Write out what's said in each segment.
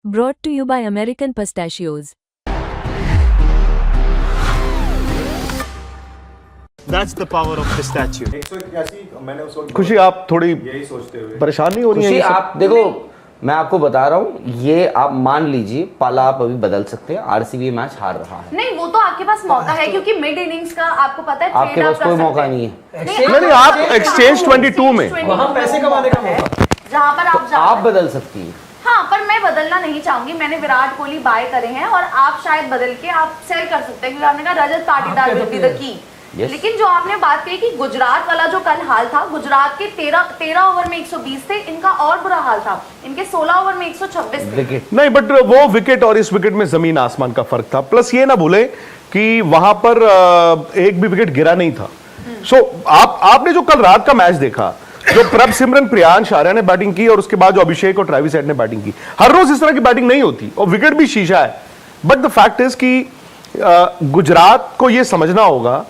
Brought to you by American Pistachios. That's the power of pistachio. खुशी आप थोड़ी परेशान नहीं हो रही खुशी हैं? आप देखो, मैं आपको बता रहा हूँ, ये आप मान लीजिए पाला आप अभी बदल सकते हैं। आरसीबी मैच हार रहा है। नहीं, वो तो आपके पास मौका है क्योंकि मिड इनिंग्स का आपको पता है आपके पास कोई मौका नहीं है। नहीं, आप एक्सचेंज 22 में वहाँ पैसे कमाने का मौका जहाँ पर आप बदल सकती है। हाँ, पर मैं बदलना नहीं चाहूंगी। मैंने विराट कोहली बाय करे हैं और आप शायद बदल के आप सेल कर सकते हैं क्योंकि आपने कहा Rajat Patidar will be the key. लेकिन जो आपने बात कही कि गुजरात वाला जो कल हाल था, गुजरात के 13 ओवर में 120 थे, इनका और बुरा हाल था, इनके 16 ओवर में 126 थे। नहीं, बट वो विकेट और इस विकेट में जमीन आसमान का फर्क था। प्लस ये ना भूले कि वहां पर एक भी विकेट गिरा नहीं था। सो आपने जो कल रात का मैच देखा, जो प्रभ सिमरन प्रियांश आर्या ने बैटिंग की और उसके बाद जो अभिषेक और ट्रेविस हेड ने बैटिंग की, हर रोज इस तरह की बैटिंग नहीं होती और विकेट भी शीशा है। बट द फैक्ट इज कि गुजरात को यह समझना होगा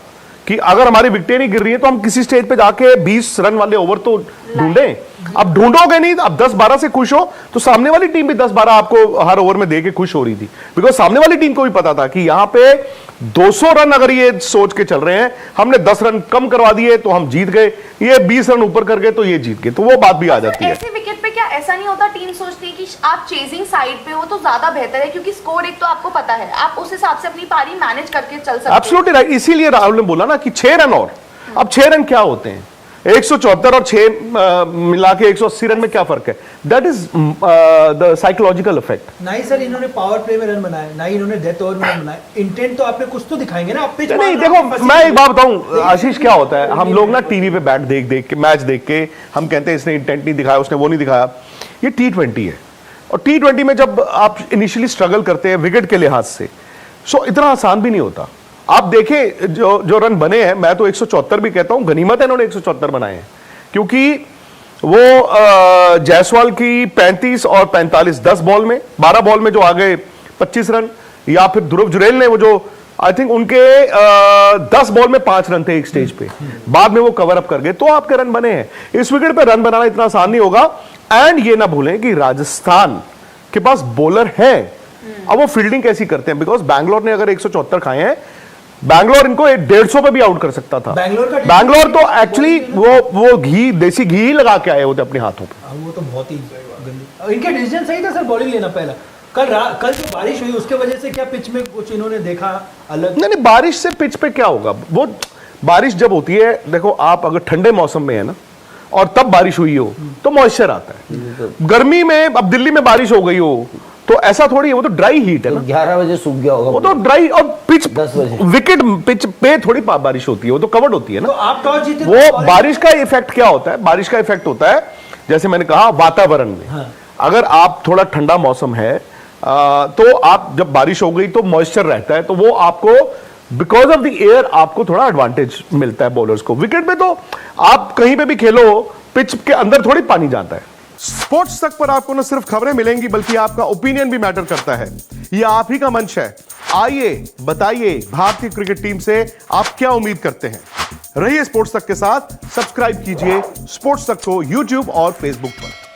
कि अगर हमारी विकेटें नहीं गिर रही है तो हम किसी स्टेज पे जाके 20 रन वाले ओवर तो ढूंढें। अब ढूंढोगे नहीं, अब 10-12 से खुश हो तो सामने वाली टीम भी 10-12 आपको हर ओवर में देके खुश हो रही थी, बिकॉज सामने वाली टीम को भी पता था कि यहां पे 200 रन अगर ये सोच के चल रहे हैं, हमने 10 रन कम करवा दिए तो हम जीत गए, ये 20 रन ऊपर कर गए तो ये जीत गए, तो वो बात भी आ जाती है। ऐसे विकेट पे क्या ऐसा नहीं होता, टीम सोचती है कि आप चेजिंग साइड पे हो तो ज्यादा बेहतर है क्योंकि स्कोर एक तो आपको पता है, आप उस हिसाब से अपनी पारी मैनेज करके चल सकते हैं। Absolutely right. इसीलिए राहुल ने बोला ना कि 6 रन और, अब 6 रन क्या होते हैं, 174 और 6 मिला के 180 रन में क्या फर्क है? That is the psychological effect. नहीं सर, इन्होंने पावर प्ले में रन बनाए, ना इन्होंने डेथ ओवर में रन बनाए। इंटेंट तो आपने कुछ तो दिखाएंगे ना। आप नहीं, देखो मैं एक बात बताऊं आशीष, क्या होता है, हम लोग ना टीवी पे बैट देख के मैच देख के हम कहते हैं इसने इंटेंट नहीं दिखाया, उसने वो नहीं दिखाया। ये T20 है और T20 में जब आप इनिशियली स्ट्रगल करते हैं विकेट के लिहाज से, सो इतना आसान भी नहीं होता। आप देखें जो रन बने हैं, मैं तो 174 भी कहता हूं, गनीमत है इन्होंने 174 बनाए हैं, क्योंकि वो जायसवाल की 35 और 45 10 बॉल में, 12 बॉल में जो आ गए 25 रन, या फिर ध्रुव जुरेल ने वो जो आई थिंक उनके 10 बॉल में 5 रन थे एक स्टेज पे, बाद में वो कवर अप कर गए, तो आपके रन बने हैं। इस विकेट पे रन बनाना इतना आसान नहीं होगा। एंड ये ना भूलें कि राजस्थान के पास बॉलर है, अब वो फील्डिंग कैसी करते हैं, बिकॉज बैंगलोर ने अगर 174 खाए हैं, बैंगलोर इनको 150 पे भी आउट कर सकता था। बैंगलोर तो एक्चुअली वो घी, देसी घी ही लगा के आए होते अपने हाथों पे। वो तो बहुत ही गंदी। इनका डिसीजन सही था सर, बॉलिंग लेना पहला। कल जो बारिश हुई उसके वजह से क्या पिच में कुछ इन्होंने देखा अलग? नहीं, बारिश से पिच पे क्या होगा, वो बारिश जब होती है, देखो आप अगर ठंडे मौसम में है ना और तब बारिश हुई हो तो मॉइस्चर आता है। गर्मी में अब दिल्ली में बारिश हो गई हो तो ऐसा थोड़ी है, वो तो ड्राई हीट है ना। 11 बजे सूख गया होगा वो तो ड्राई, और पिच 10 बजे विकेट पिच पे थोड़ी बारिश होती है, वो तो कवर्ड होती है ना। तो आप टॉस जीते वो बारिश का इफेक्ट क्या होता है, बारिश का इफेक्ट होता है जैसे मैंने कहा वातावरण में। हाँ। अगर आप थोड़ा ठंडा मौसम है तो आप जब बारिश हो गई तो मॉइस्चर रहता है, तो वो आपको बिकॉज ऑफ द एयर आपको थोड़ा एडवांटेज मिलता है बॉलर्स को। विकेट पे तो आप कहीं पे भी खेलो, पिच के अंदर थोड़ी पानी जाता है। स्पोर्ट्स तक पर आपको न सिर्फ खबरें मिलेंगी बल्कि आपका ओपिनियन भी मैटर करता है। ये आप ही का मंच है। आइए बताइए, भारतीय क्रिकेट टीम से आप क्या उम्मीद करते हैं। रहिए स्पोर्ट्स तक के साथ, सब्सक्राइब कीजिए स्पोर्ट्स तक को यूट्यूब और फेसबुक पर।